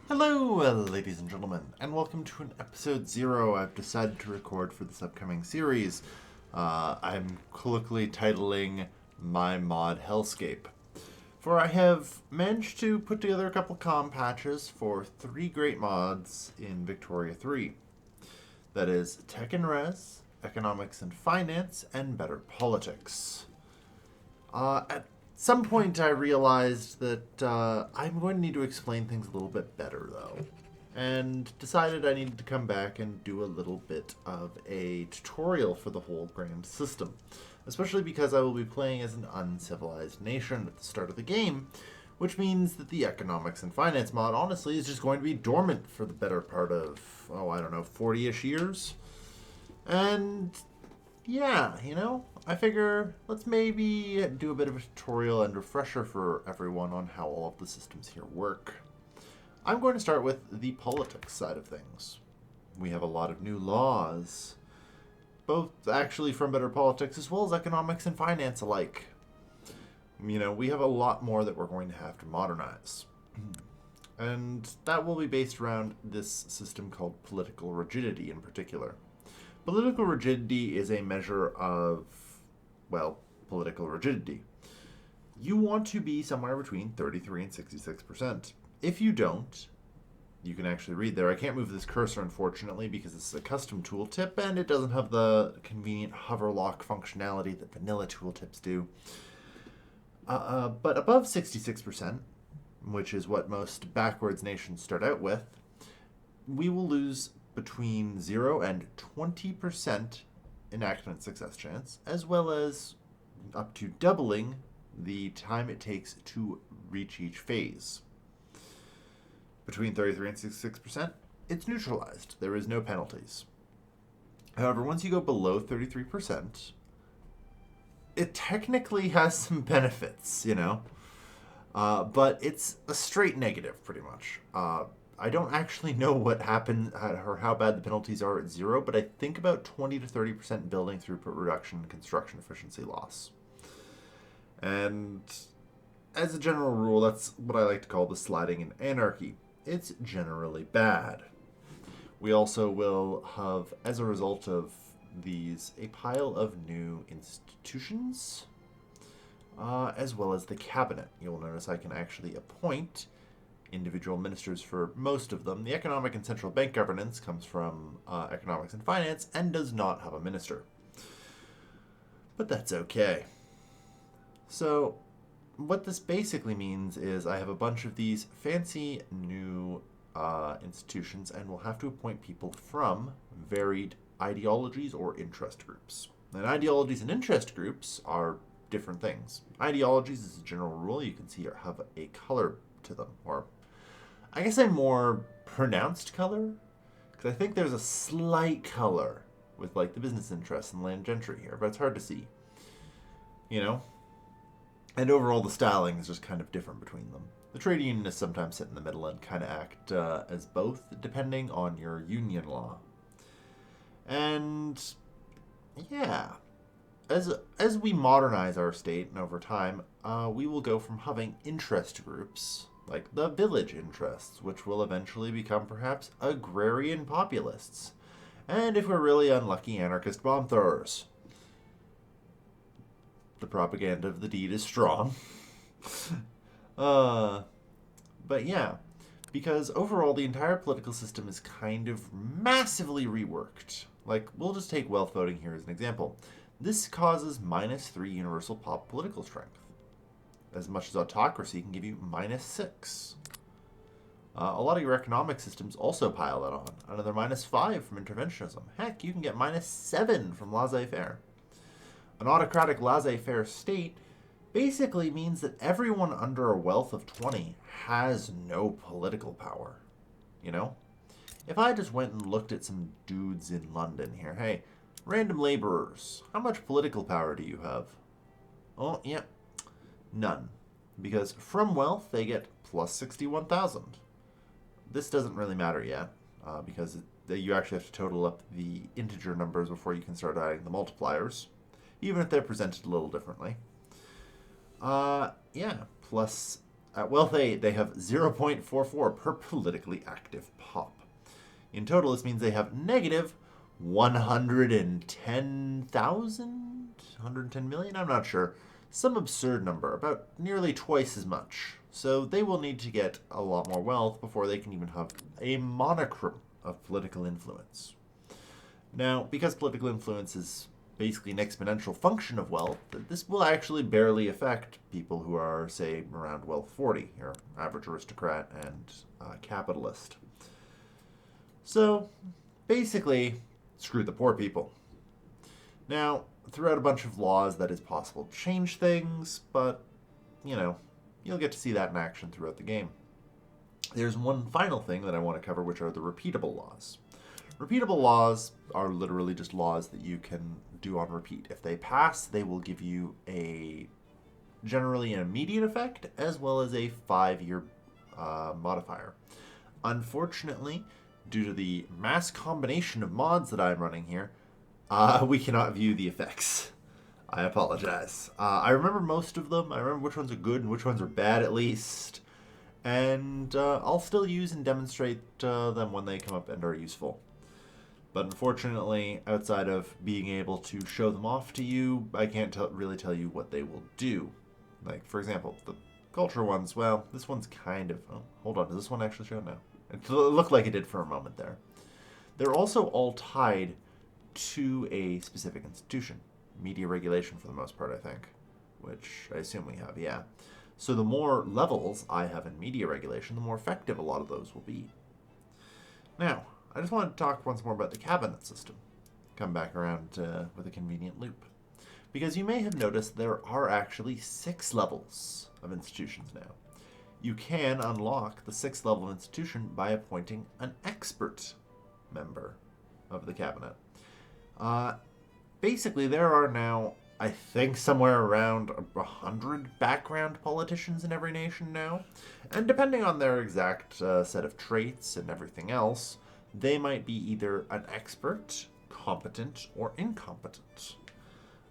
Hello, ladies and gentlemen, and welcome to an episode 0 I've decided to record for this upcoming series. I'm colloquially titling My Mod Hellscape. For I have managed to put together a couple compatches for 3 great mods in Victoria 3. That is Tech&Res, Economics and Finance, and Better Politics. At some point I realized that I'm going to need to explain things a little bit better, though, and decided I needed to come back and do a little bit of a tutorial for the whole grand system, especially because I will be playing as an uncivilized nation at the start of the game, which means that the Economics and Finance mod, honestly, is just going to be dormant for the better part of, 40-ish years. And yeah, I figure let's maybe do a bit of a tutorial and refresher for everyone on how all of the systems here work. I'm going to start with the politics side of things. We have a lot of new laws, both actually from Better Politics as well as Economics and Finance alike. We have a lot more that we're going to have to modernize. And that will be based around this system called political rigidity in particular. Political rigidity is a measure of, political rigidity. You want to be somewhere between 33 and 66%. If you don't, you can actually read there. I can't move this cursor, unfortunately, because this is a custom tooltip, and it doesn't have the convenient hover lock functionality that vanilla tooltips do. But above 66%, which is what most backwards nations start out with, we will lose between 0 and 20% enactment success chance, as well as up to doubling the time it takes to reach each phase. Between 33 and 66%, it's neutralized. There is no penalties. However, once you go below 33%, it technically has some benefits, but it's a straight negative, pretty much. I don't actually know what happened or how bad the penalties are at 0, but I think about 20 to 30% building throughput reduction and construction efficiency loss. And as a general rule, that's what I like to call the sliding in anarchy. It's generally bad. We also will have, as a result of these, a pile of new institutions, as well as the cabinet. You'll notice I can actually appoint individual ministers for most of them. The economic and central bank governance comes from economics and finance and does not have a minister. But that's okay. So what this basically means is I have a bunch of these fancy new institutions, and we'll have to appoint people from varied ideologies or interest groups. And ideologies and interest groups are different things. Ideologies, as a general rule, you can see have a color to them, or I guess a more pronounced color, because I think there's a slight color with like the business interests and land gentry here, but it's hard to see, And overall, the styling is just kind of different between them. The trade unionists sometimes sit in the middle and kind of act as both, depending on your union law. And yeah, as we modernize our state and over time, we will go from having interest groups like the village interests, which will eventually become perhaps agrarian populists, and if we're really unlucky, anarchist bomb throwers. The propaganda of the deed is strong. But yeah, because overall the entire political system is kind of massively reworked. Like, we'll just take wealth voting here as an example. This causes -3 universal pop political strength, as much as autocracy can give you -6. A lot of your economic systems also pile that on. Another -5 from interventionism. Heck, you can get -7 from laissez-faire. An autocratic laissez-faire state basically means that everyone under a wealth of 20 has no political power. If I just went and looked at some dudes in London here, hey, random laborers, how much political power do you have? Oh, yeah, none. Because from wealth, they get plus 61,000. This doesn't really matter yet, because you actually have to total up the integer numbers before you can start adding the multipliers, even if they're presented a little differently. Yeah, plus At wealth 8, they have 0.44 per politically active pop. In total, this means they have negative 110,000? 110 million? I'm not sure. Some absurd number, about nearly twice as much. So they will need to get a lot more wealth before they can even have a monochrome of political influence. Now, because political influence is basically an exponential function of wealth, this will actually barely affect people who are, say, around wealth 40, your average aristocrat and capitalist. So, basically, screw the poor people. Now, throughout a bunch of laws, that is possible to change things, but, you'll get to see that in action throughout the game. There's one final thing that I want to cover, which are the repeatable laws. Repeatable laws are literally just laws that you can do on repeat. If they pass, they will give you generally an immediate effect, as well as a 5-year modifier. Unfortunately, due to the mass combination of mods that I'm running here, we cannot view the effects. I apologize. I remember most of them. I remember which ones are good and which ones are bad, at least. And I'll still use and demonstrate them when they come up and are useful. But unfortunately, outside of being able to show them off to you, I can't really tell you what they will do. Like, for example, the culture ones, well, this one's kind of... Oh, hold on, does this one actually show? No. It looked like it did for a moment there. They're also all tied to a specific institution. Media regulation for the most part, I think. Which I assume we have, yeah. So the more levels I have in media regulation, the more effective a lot of those will be. Now, I just wanted to talk once more about the cabinet system. Come back around with a convenient loop. Because you may have noticed there are actually 6 levels of institutions now. You can unlock the 6th level of institution by appointing an expert member of the cabinet. Basically, there are now, I think, somewhere around 100 background politicians in every nation now. And depending on their exact set of traits and everything else, they might be either an expert, competent, or incompetent.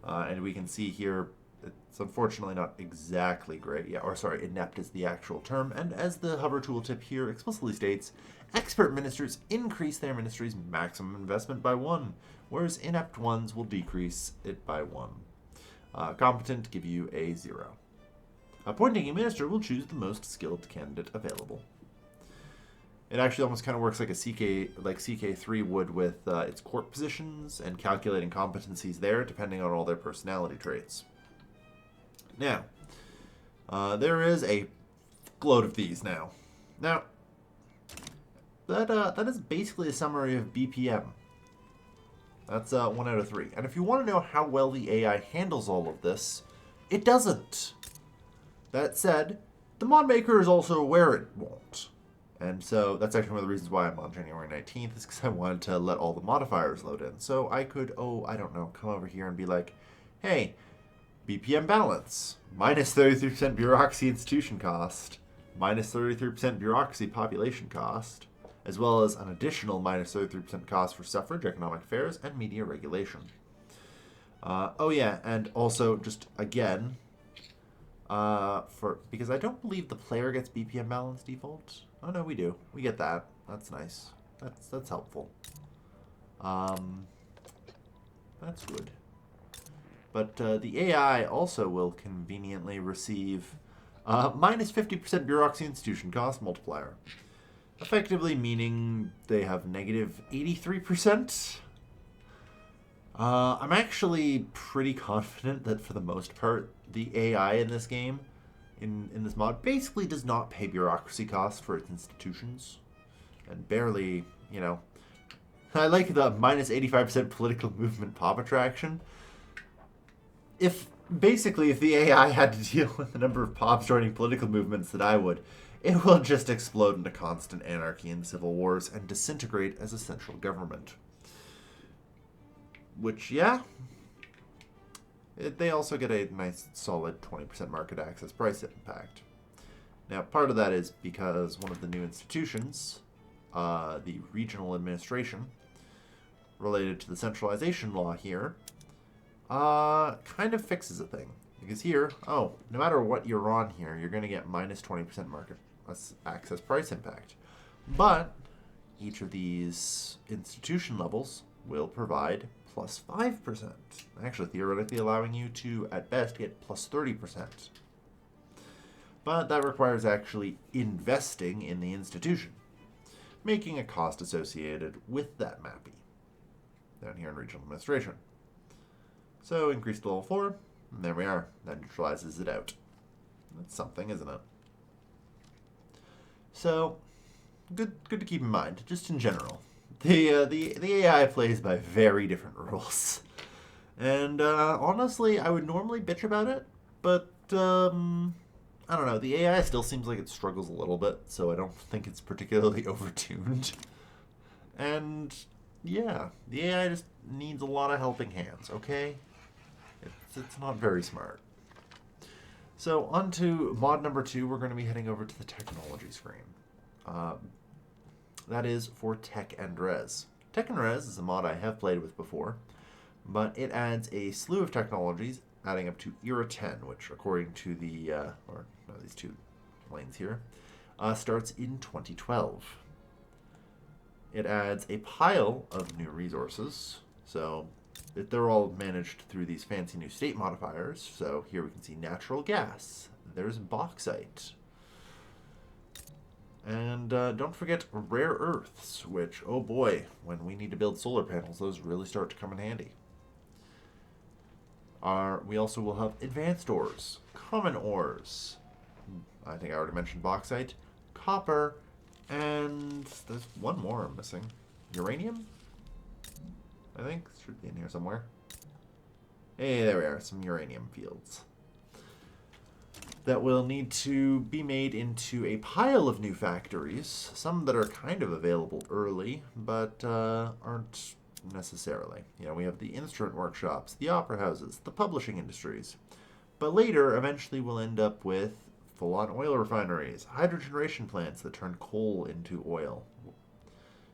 And we can see here, it's unfortunately not exactly great. Yeah, or sorry, inept is the actual term. And as the hover tooltip here explicitly states, expert ministers increase their ministry's maximum investment by 1, whereas inept ones will decrease it by 1. Competent give you a 0. Appointing a minister will choose the most skilled candidate available. It actually almost kind of works like CK3 would with its court positions and calculating competencies there, depending on all their personality traits. Now, there is a load of these now. Now, that is basically a summary of BPM. That's 1 out of 3. And if you want to know how well the AI handles all of this, it doesn't. That said, the mod maker is also aware it won't. And so that's actually one of the reasons why I'm on January 19th, is because I wanted to let all the modifiers load in. So I could, come over here and be like, hey, BPM balance, minus 33% bureaucracy institution cost, minus 33% bureaucracy population cost, as well as an additional minus 33% cost for suffrage, economic affairs, and media regulation. And also just again, because I don't believe the player gets BPM balance default. Oh no, we do. We get that. That's nice. That's helpful. That's good. But the AI also will conveniently receive minus 50% bureaucracy institution cost multiplier. Effectively meaning they have negative 83%. I'm actually pretty confident that for the most part, the AI in this game, in this mod, basically does not pay bureaucracy costs for its institutions. And barely, I like the minus 85% political movement pop attraction. If the AI had to deal with the number of pops joining political movements that I would, it will just explode into constant anarchy and civil wars and disintegrate as a central government. Which, they also get a nice solid 20% market access price impact. Now, part of that is because one of the new institutions, the regional administration, related to the centralization law here, kind of fixes a thing. Because here, no matter what you're on here, you're going to get minus 20% market access price impact. But each of these institution levels will provide plus 5%. Actually, theoretically allowing you to, at best, get plus 30%. But that requires actually investing in the institution, making a cost associated with that MAPI down here in regional administration. So increase to level 4, and there we are. That neutralizes it out. That's something, isn't it? So, good to keep in mind, just in general. The AI plays by very different rules. And honestly, I would normally bitch about it, but I don't know. The AI still seems like it struggles a little bit, so I don't think it's particularly overtuned. And yeah, the AI just needs a lot of helping hands, okay? It's not very smart. So on to mod number 2, we're going to be heading over to the technology screen. That is for Tech&Res. Tech&Res is a mod I have played with before, but it adds a slew of technologies, adding up to Era 10, which according to these two lanes here, starts in 2012. It adds a pile of new resources, so they're all managed through these fancy new state modifiers. So here we can see natural gas. There's bauxite. And don't forget rare earths, which, oh boy, when we need to build solar panels, those really start to come in handy. We also will have advanced ores, common ores. I think I already mentioned bauxite, copper, and there's one more I'm missing. Uranium? I think it should be in here somewhere. Hey, there we are, some uranium fields that will need to be made into a pile of new factories, some that are kind of available early, but aren't necessarily. You know, we have the instrument workshops, the opera houses, the publishing industries. But later, eventually, we'll end up with full-on oil refineries, hydrogeneration plants that turn coal into oil.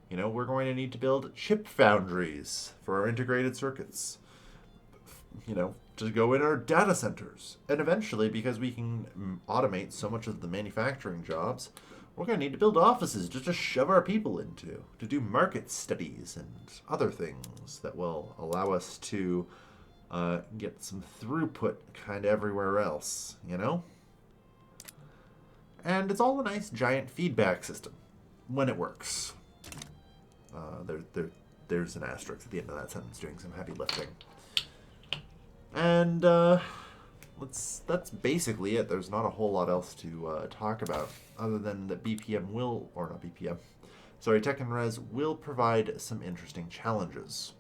You know, we're going to need to build chip foundries for our integrated circuits. You know, to go in our data centers. And eventually, because we can automate so much of the manufacturing jobs, we're going to need to build offices just to shove our people into, to do market studies and other things that will allow us to get some throughput kind of everywhere else, you know? And it's all a nice giant feedback system when it works. There's an asterisk at the end of that sentence doing some heavy lifting. And that's basically it. There's not a whole lot else to talk about, other than that Tech&Res will provide some interesting challenges.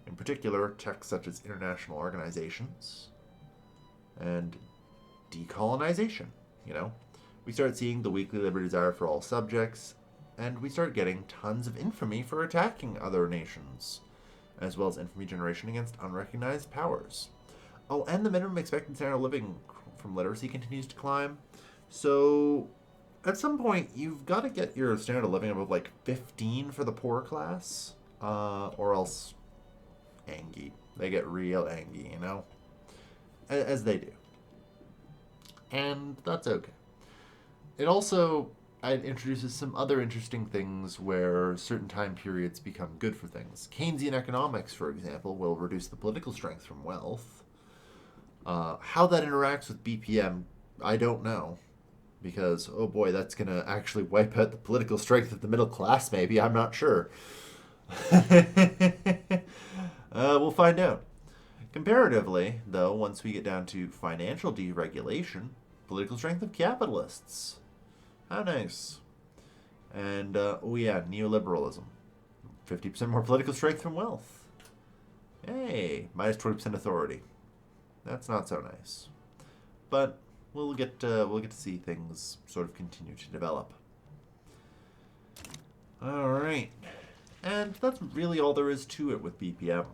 In particular, tech such as international organizations and decolonization, you know. We start seeing the weekly liberty desire for all subjects, and we start getting tons of infamy for attacking other nations, as well as infamy generation against unrecognized powers. Oh, and the minimum expected standard of living from literacy continues to climb. So, at some point, you've got to get your standard of living above like 15 for the poor class, or else angy. They get real angy, you know? As they do. And that's okay. It also introduces some other interesting things where certain time periods become good for things. Keynesian economics, for example, will reduce the political strength from wealth. How that interacts with BPM, I don't know. Because, oh boy, that's going to actually wipe out the political strength of the middle class, maybe. I'm not sure. We'll find out. Comparatively, though, once we get down to financial deregulation, political strength of capitalists. How nice. And, neoliberalism. 50% more political strength from wealth. Hey, minus 20% authority. That's not so nice. But we'll get to see things sort of continue to develop. All right. And that's really all there is to it with BPM.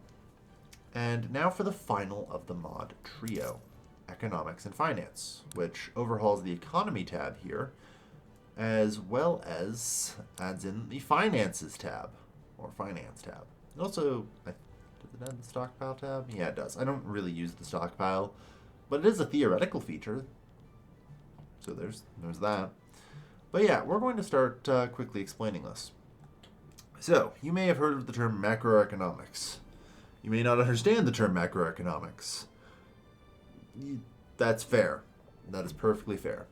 And now for the final of the mod trio, Economics and Finance, which overhauls the Economy tab here, as well as adds in the Finances tab, or Finance tab. It also, does it add the Stockpile tab? Yeah, it does. I don't really use the Stockpile, But it is a theoretical feature. So there's that. But yeah, we're going to start quickly explaining this. So, you may have heard of the term macroeconomics. You may not understand the term macroeconomics. That's fair. That is perfectly fair.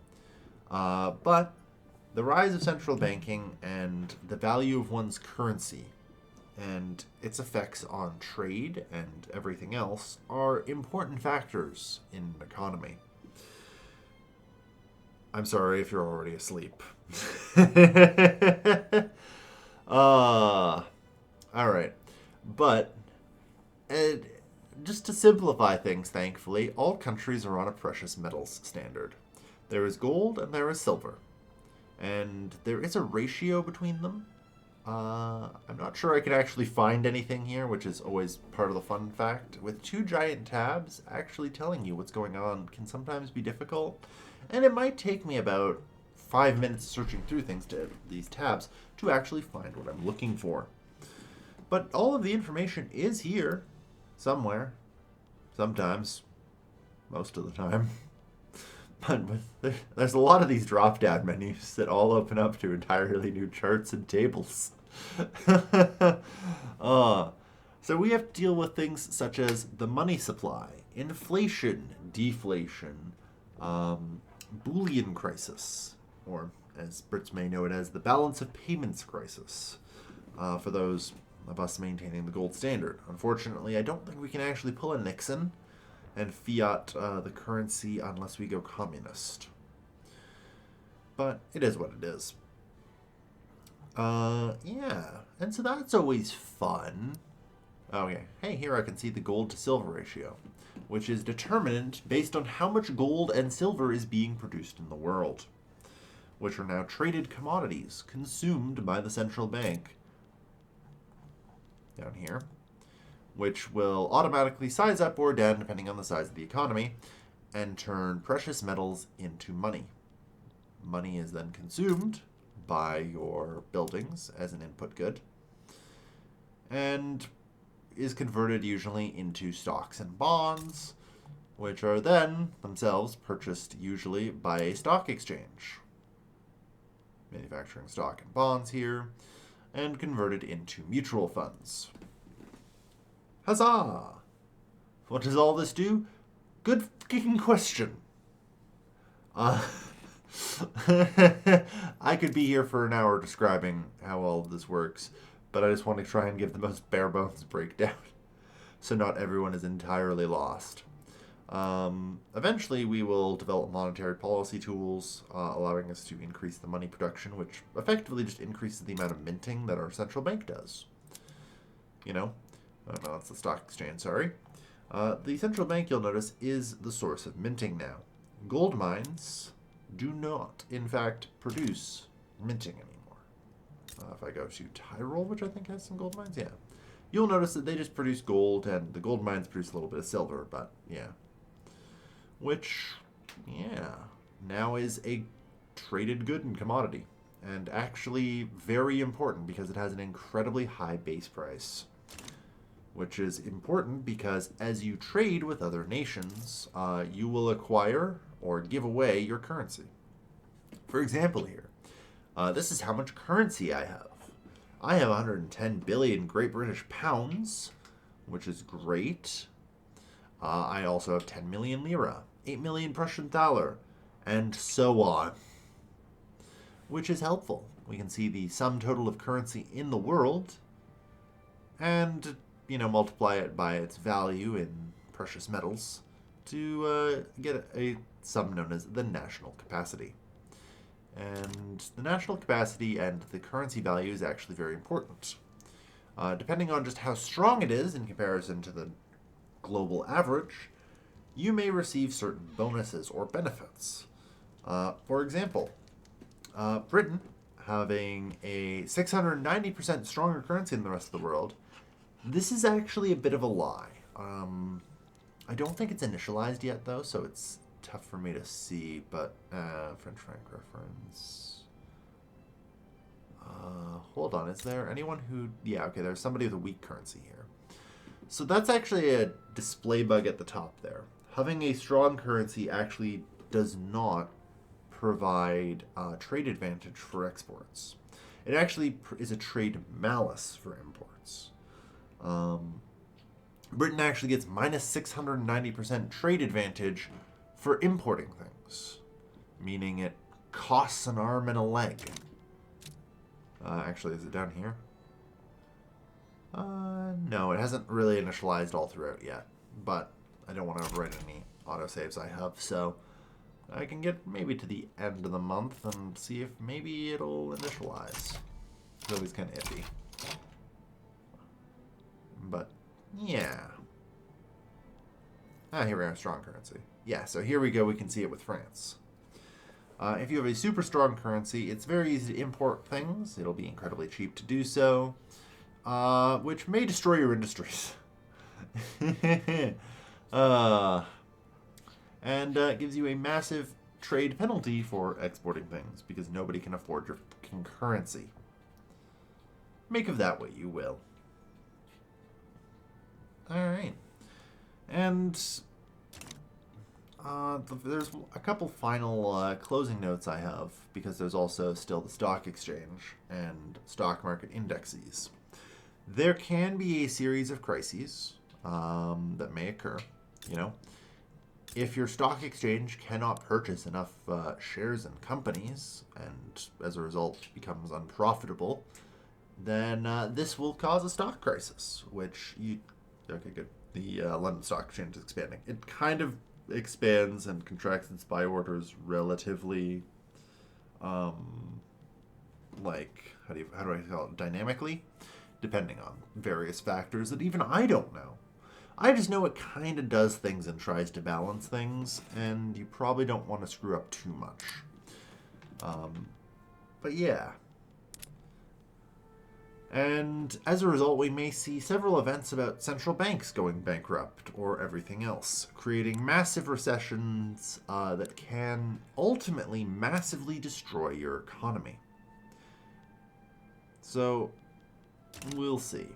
But the rise of central banking and the value of one's currency and its effects on trade and everything else are important factors in an economy. I'm sorry if you're already asleep. All right. But just to simplify things, thankfully, all countries are on a precious metals standard. There is gold and there is silver. And there is a ratio between them. I'm not sure I could actually find anything here, which is always part of the fun fact. With two giant tabs, actually telling you what's going on can sometimes be difficult. And it might take me about 5 minutes searching through these tabs to actually find what I'm looking for. But all of the information is here somewhere. Sometimes. Most of the time. But there's a lot of these drop-down menus that all open up to entirely new charts and tables. So we have to deal with things such as the money supply, inflation, deflation, Boolean crisis, or as Brits may know it as the balance of payments crisis, for those of us maintaining the gold standard. Unfortunately, I don't think we can actually pull a Nixon and fiat the currency unless we go communist. But it is what it is. Yeah, and so that's always fun. Okay, hey, here I can see the gold to silver ratio, which is determined based on how much gold and silver is being produced in the world, which are now traded commodities consumed by the central bank down here, which will automatically size up or down depending on the size of the economy and turn precious metals into money. Money is then consumed by your buildings as an input good and is converted usually into stocks and bonds, which are then themselves purchased usually by a stock exchange, manufacturing stock and bonds here, and converted into mutual funds. Huzzah! What does all this do? Good fucking question. I could be here for an hour describing how all of this works, but I just want to try and give the most bare bones breakdown so not everyone is entirely lost. Eventually, we will develop monetary policy tools, allowing us to increase the money production, which effectively just increases the amount of minting that our central bank does. You know? No, it's the stock exchange, sorry. The central bank, you'll notice, is the source of minting now. Gold mines do not, in fact, produce minting anymore. If I go to Tyrol, which I think has some gold mines, yeah. You'll notice that they just produce gold, and the gold mines produce a little bit of silver, but yeah. Which, yeah, now is a traded good and commodity, and actually very important because it has an incredibly high base price. Which is important because as you trade with other nations, you will acquire or give away your currency. For example here, this is how much currency I have. I have 110 billion Great British pounds, which is great. I also have 10 million lira, 8 million Prussian thaler, and so on. Which is helpful. We can see the sum total of currency in the world, and multiply it by its value in precious metals to get a sum known as the national capacity. And the national capacity and the currency value is actually very important. Depending on just how strong it is in comparison to the global average, you may receive certain bonuses or benefits. For example, Britain having a 690% stronger currency than the rest of the world. This is actually a bit of a lie. I don't think it's initialized yet, though, so it's tough for me to see, but French franc reference. Hold on, is there anyone who... Yeah, okay, there's somebody with a weak currency here. So that's actually a display bug at the top there. having a strong currency actually does not provide trade advantage for exports. It actually is a trade malus for imports. Britain actually gets minus 690% trade advantage for importing things, meaning it costs an arm and a leg. Actually, is it down here? No, it hasn't really initialized all throughout yet, but I don't want to overwrite any autosaves I have, so I can get maybe to the end of the month and see if maybe it'll initialize. It's always kind of iffy. But, yeah. Here we are, strong currency. Yeah, so here we go, we can see it with France. If you have a super strong currency, it's very easy to import things. It'll be incredibly cheap to do so, which may destroy your industries. And gives you a massive trade penalty for exporting things because nobody can afford your currency. Make of that what you will. Alright. And there's a couple final closing notes I have, because there's also still the stock exchange and stock market indexes. There can be a series of crises that may occur. You know, if your stock exchange cannot purchase enough shares in companies and as a result becomes unprofitable, then this will cause a stock crisis, which you... Okay, good. The London Stock Exchange is expanding. It kind of expands and contracts its buy orders relatively, like, how do I call it? Dynamically, depending on various factors that even I don't know. I just know it kind of does things and tries to balance things, and you probably don't want to screw up too much. But yeah. And as a result, we may see several events about central banks going bankrupt or everything else, creating massive recessions that can ultimately massively destroy your economy. So, we'll see.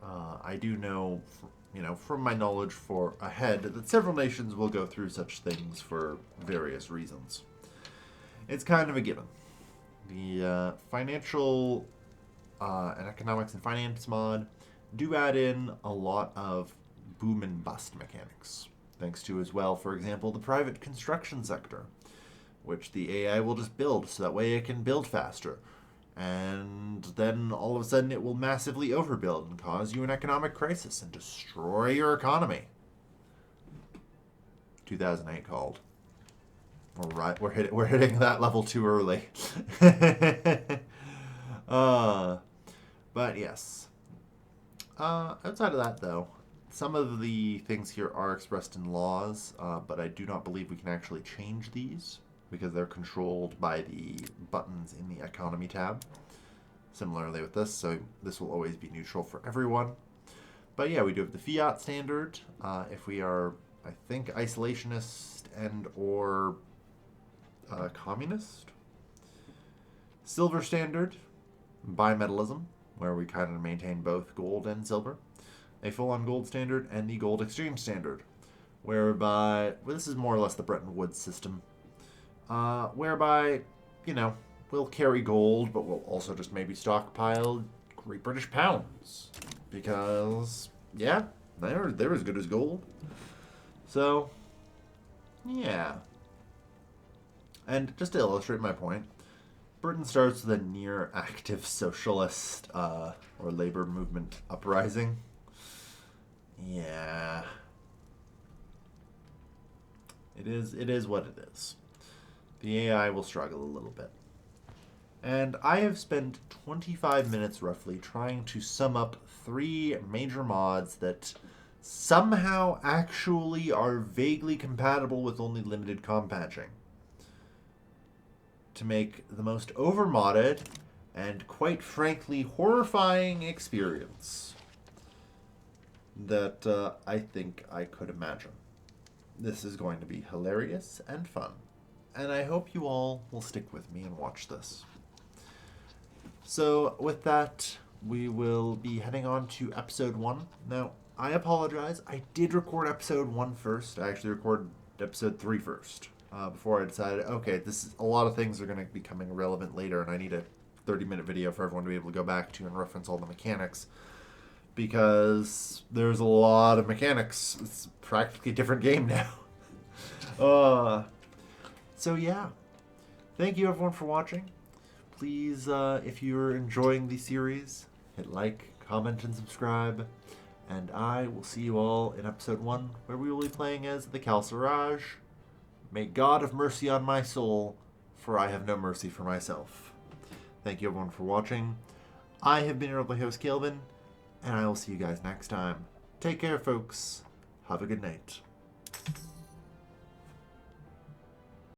I do know, from my knowledge for ahead, that several nations will go through such things for various reasons. It's kind of a given. The financial... and economics and finance mod do add in a lot of boom and bust mechanics, thanks to as well, for example, the private construction sector, which the AI will just build so that way it can build faster, and then all of a sudden it will massively overbuild and cause you an economic crisis and destroy your economy. 2008 called. We're hitting that level too early. But yes. Outside of that, though, some of the things here are expressed in laws, but I do not believe we can actually change these because they're controlled by the buttons in the economy tab. Similarly with this, so this will always be neutral for everyone. But yeah, we do have the fiat standard. If we are, I think, isolationist and or communist. Silver standard. Bimetallism, where we kind of maintain both gold and silver, a full-on gold standard, and the gold exchange standard, whereby, well, this is more or less the Bretton Woods system, whereby, we'll carry gold, but we'll also just maybe stockpile Great British pounds, because, yeah, they're as good as gold. So, yeah. And just to illustrate my point, Britain starts with a near-active socialist or labor movement uprising. Yeah. It is what it is. The AI will struggle a little bit. And I have spent 25 minutes roughly trying to sum up 3 major mods that somehow actually are vaguely compatible with only limited compatching, to make the most overmodded and, quite frankly, horrifying experience that I think I could imagine. This is going to be hilarious and fun, and I hope you all will stick with me and watch this. So with that, we will be heading on to episode 1. Now, I apologize. I did record episode 1 first. I actually recorded episode 3 first. Before I decided, okay, a lot of things are going to be coming relevant later, and I need a 30-minute video for everyone to be able to go back to and reference all the mechanics. Because there's a lot of mechanics. It's practically a different game now. So yeah. Thank you everyone for watching. Please, if you're enjoying the series, hit like, comment, and subscribe. And I will see you all in episode 1, where we will be playing as the Khalsa Raj. May God have mercy on my soul, for I have no mercy for myself. Thank you everyone for watching. I have been your lovely host, Calvin, and I will see you guys next time. Take care, folks. Have a good night.